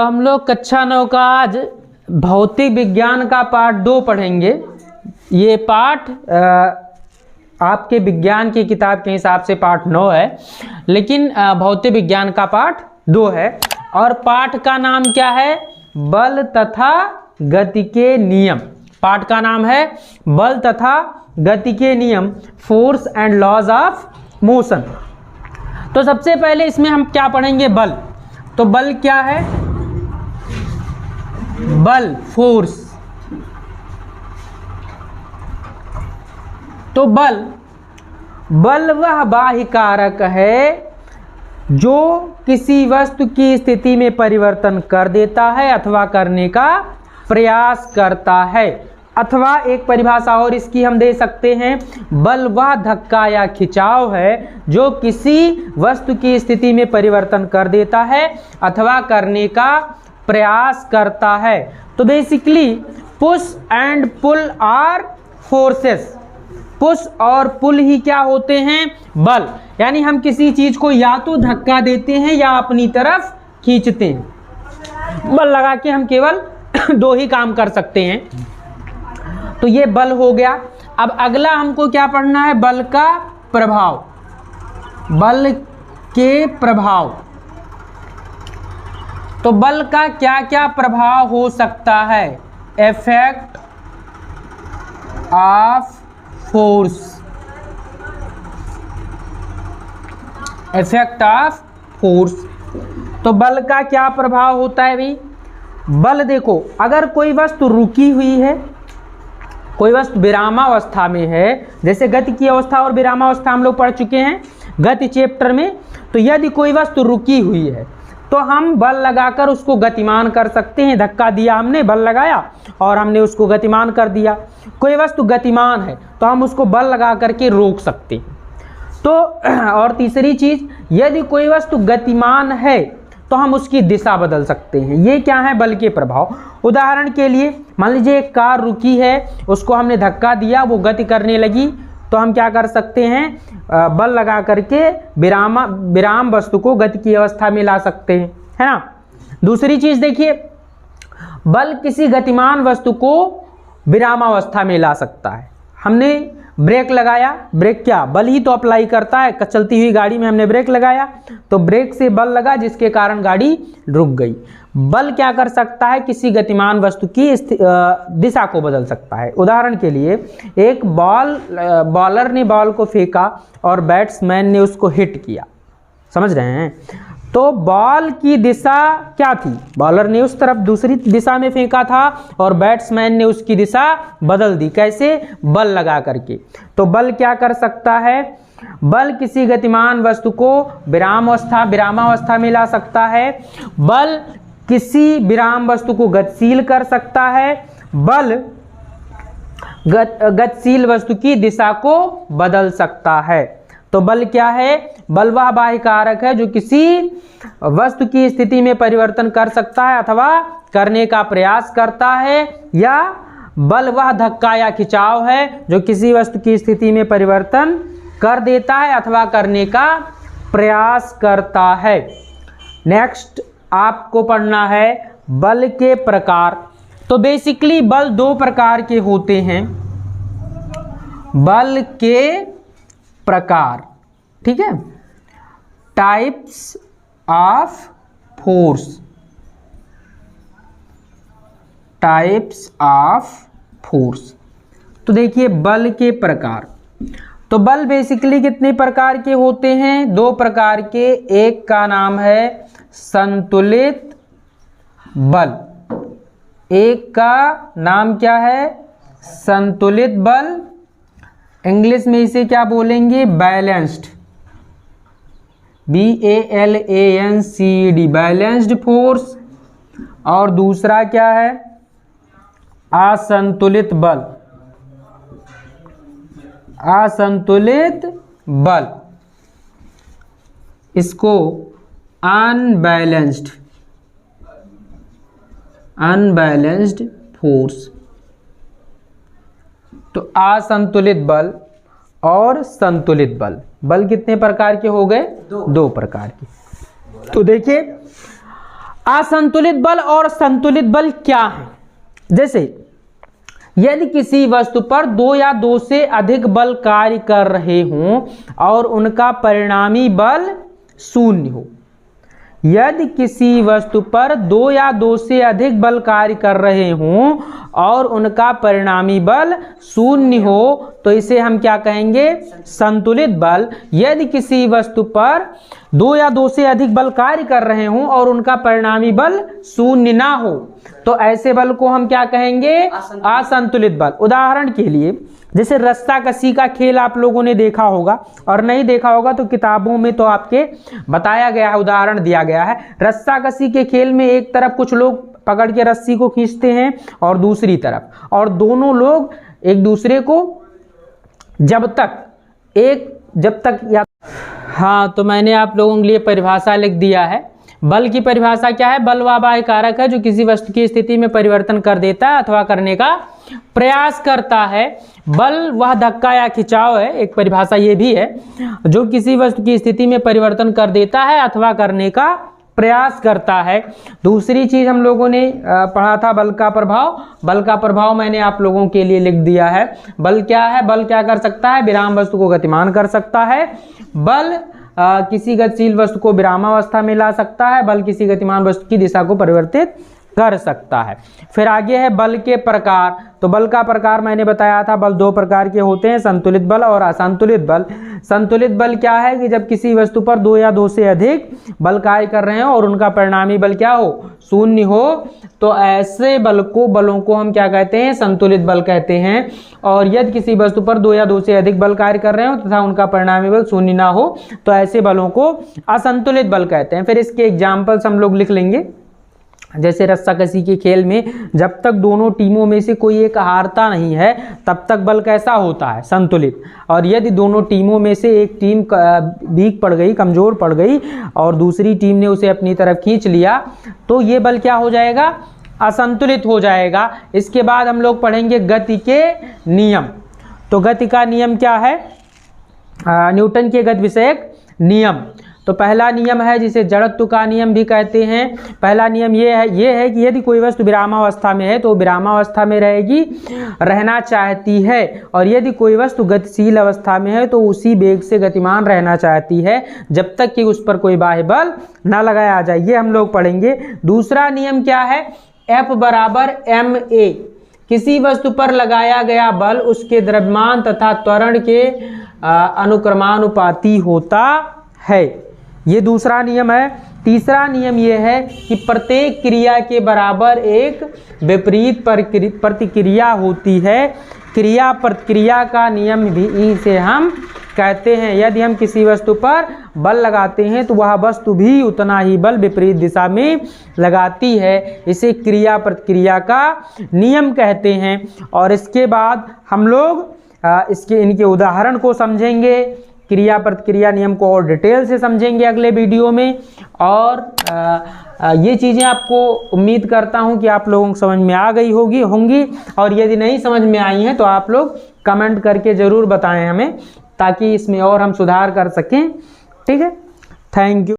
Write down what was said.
तो हम लोग कक्षा 9 का आज भौतिक विज्ञान का पार्ट 2 पढ़ेंगे। ये पाठ आपके विज्ञान की किताब के हिसाब से पाठ 9 है, लेकिन भौतिक विज्ञान का पाठ 2 है। और पाठ का नाम क्या है? बल तथा गति के नियम। पाठ का नाम है बल तथा गति के नियम, force and laws of motion. तो सबसे पहले इसमें हम क्या पढ़ेंगे? बल। तो बल क्या है? बल, फोर्स। तो बल वह बाह्य कारक है जो किसी वस्तु की स्थिति में परिवर्तन कर देता है अथवा करने का प्रयास करता है। अथवा एक परिभाषा और इसकी हम दे सकते हैं, बल वह धक्का या खिंचाव है जो किसी वस्तु की स्थिति में परिवर्तन कर देता है अथवा करने का प्रयास करता है। तो basically push and pull are forces. Push और पुल ही क्या होते हैं? बल। यानी हम किसी चीज को या तो धक्का देते हैं या अपनी तरफ खींचते हैं। बल लगा के हम केवल 2 ही काम कर सकते हैं। तो ये बल हो गया। अब अगला हमको क्या पढ़ना है? बल का प्रभाव। बल के प्रभाव। तो बल का क्या क्या प्रभाव हो सकता है? Effect of force. Effect of force. तो बल का क्या प्रभाव होता है भाई? बल देखो, अगर कोई वस्तु रुकी हुई है, कोई वस्तु विरामावस्था में है, जैसे गति की अवस्था और विरामावस्था हम लोग पढ़ चुके हैं गति चैप्टर में। तो यदि कोई वस्तु रुकी हुई है तो हम बल लगाकर उसको गतिमान कर सकते हैं। धक्का दिया हमने, बल लगाया और हमने उसको गतिमान कर दिया। कोई वस्तु गतिमान है तो हम उसको बल लगा करके रोक सकते हैं। तो और तीसरी चीज, यदि कोई वस्तु गतिमान है तो हम उसकी दिशा बदल सकते हैं। ये क्या है? बल के प्रभाव। उदाहरण के लिए मान लीजिए एक कार रुकी है, उसको हमने धक्का दिया, वो गति करने लगी, तो हम क्या कर सकते हैं? बल लगा करके विराम वस्तु को गति की अवस्था में ला सकते हैं, है ना। दूसरी चीज देखिए, बल किसी गतिमान वस्तु को विरामावस्था में ला सकता है। हमने ब्रेक लगाया, ब्रेक क्या बल ही तो अप्लाई करता है। चलती हुई गाड़ी में हमने ब्रेक लगाया तो ब्रेक से बल लगा जिसके कारण गाड़ी रुक गई। बल क्या कर सकता है? किसी गतिमान वस्तु की दिशा को बदल सकता है। उदाहरण के लिए एक बॉलर ने बॉल को फेंका और बैट्समैन ने उसको हिट किया, समझ रहे हैं। तो बॉल की दिशा क्या थी? बॉलर ने उस तरफ दूसरी दिशा में फेंका था और बैट्समैन ने उसकी दिशा बदल दी। कैसे? बल लगा करके। तो बल क्या कर सकता है? बल किसी गतिमान वस्तु को विरामावस्था में ला सकता है। बल किसी विराम वस्तु को गतिशील कर सकता है। बल गतिशील वस्तु की दिशा को बदल सकता है। तो बल क्या है? बल वह बाह्य कारक है जो किसी वस्तु की स्थिति में परिवर्तन कर सकता है अथवा करने का प्रयास करता है। या बल वह धक्का या खिंचाव है जो किसी वस्तु की स्थिति में परिवर्तन कर देता है अथवा करने का प्रयास करता है। नेक्स्ट आपको पढ़ना है बल के प्रकार। तो बेसिकली बल 2 प्रकार के होते हैं। बल के प्रकार, ठीक है। Types of force. Types of force. तो देखिए बल के प्रकार। तो बल बेसिकली कितने प्रकार के होते हैं? 2 प्रकार के। एक का नाम है संतुलित बल। एक का नाम क्या है? संतुलित बल। इंग्लिश में इसे क्या बोलेंगे? बैलेंस्ड। BALANCED, balanced force. और दूसरा क्या है? असंतुलित बल। असंतुलित बल, इसको अनबैलेंस्ड फोर्स। तो असंतुलित बल और संतुलित बल। बल कितने प्रकार के हो गए? 2 प्रकार के। तो देखिए असंतुलित बल और संतुलित बल क्या है? जैसे यदि किसी वस्तु पर दो या दो से अधिक बल कार्य कर रहे हों और उनका परिणामी बल शून्य हो। यदि किसी वस्तु पर दो या दो से अधिक बल कार्य कर रहे हों और उनका परिणामी बल शून्य हो तो इसे हम क्या कहेंगे? संतुलित बल। यदि किसी वस्तु पर दो या दो से अधिक बल कार्य कर रहे हों और उनका परिणामी बल शून्य ना हो तो ऐसे बल को हम क्या कहेंगे? असंतुलित बल। उदाहरण के लिए जैसे रस्साकसी का खेल आप लोगों ने देखा होगा, और नहीं देखा होगा तो किताबों में तो आपके बताया गया है, उदाहरण दिया गया है। रस्साकसी के खेल में एक तरफ कुछ लोग पकड़ के रस्सी को खींचते हैं और दूसरी तरफ, और दोनों लोग एक दूसरे को जब तक या हाँ, तो मैंने आप लोगों के लिए परिभाषा लिख दिया है। बल की परिभाषा क्या है? बल वह बाह्य कारक है जो किसी वस्तु की स्थिति में परिवर्तन कर देता है अथवा करने का प्रयास करता है। बल वह धक्का या खिंचाव है, एक परिभाषा ये भी है, जो किसी वस्तु की स्थिति में परिवर्तन कर देता है अथवा करने का प्रयास करता है। दूसरी चीज हम लोगों ने पढ़ा था बल का प्रभाव। बल का प्रभाव मैंने आप लोगों के लिए लिख दिया है। बल क्या है? बल क्या कर सकता है? विराम वस्तु को गतिमान कर सकता है। बल किसी गतिशील वस्तु को विरामावस्था में ला सकता है। बल किसी गतिमान वस्तु की दिशा को परिवर्तित कर सकता है। फिर आगे है बल के प्रकार। तो बल का प्रकार मैंने बताया था, बल दो प्रकार के होते हैं, संतुलित बल और असंतुलित बल। संतुलित बल क्या है? कि जब किसी वस्तु पर दो या दो से अधिक बल कार्य कर रहे हो और उनका परिणामी बल क्या हो? शून्य हो, तो ऐसे बलों को हम क्या कहते हैं? संतुलित बल कहते हैं। और यदि किसी वस्तु पर दो या दो से अधिक बल कार्य कर रहे हो तथा उनका परिणामी बल शून्य ना हो तो ऐसे बलों को असंतुलित बल कहते हैं। फिर इसके एग्जाम्पल्स हम लोग लिख लेंगे। जैसे रस्साकसी के खेल में जब तक दोनों टीमों में से कोई एक हारता नहीं है तब तक बल कैसा होता है? संतुलित। और यदि दोनों टीमों में से एक टीम वीक पड़ गई, कमजोर पड़ गई, और दूसरी टीम ने उसे अपनी तरफ खींच लिया तो ये बल क्या हो जाएगा? असंतुलित हो जाएगा। इसके बाद हम लोग पढ़ेंगे गति के नियम। तो गति का नियम क्या है? न्यूटन के गति विषयक नियम। तो पहला नियम है जिसे जड़त्व का नियम भी कहते हैं। पहला नियम ये है कि यदि कोई वस्तु विरामावस्था में है तो विरामावस्था में रहना चाहती है, और यदि कोई वस्तु गतिशील अवस्था में है तो उसी वेग से गतिमान रहना चाहती है जब तक कि उस पर कोई बाह्य बल ना लगाया जाए। ये हम लोग पढ़ेंगे। दूसरा नियम क्या है? F बराबर ma। किसी वस्तु पर लगाया गया बल उसके द्रव्यमान तथा त्वरण के अनुक्रमानुपाती होता है। ये दूसरा नियम है। तीसरा नियम ये है कि प्रत्येक क्रिया के बराबर एक विपरीत प्रतिक्रिया होती है। क्रिया प्रतिक्रिया का नियम भी इसे हम कहते हैं। यदि हम किसी वस्तु पर बल लगाते हैं तो वह वस्तु भी उतना ही बल विपरीत दिशा में लगाती है। इसे क्रिया प्रतिक्रिया का नियम कहते हैं। और इसके बाद हम लोग इनके उदाहरण को समझेंगे, क्रिया प्रतिक्रिया नियम को और डिटेल से समझेंगे अगले वीडियो में। और ये चीज़ें आपको उम्मीद करता हूँ कि आप लोगों को समझ में आ गई होंगी। और यदि नहीं समझ में आई हैं तो आप लोग कमेंट करके ज़रूर बताएं हमें, ताकि इसमें और हम सुधार कर सकें। ठीक है, थैंक यू।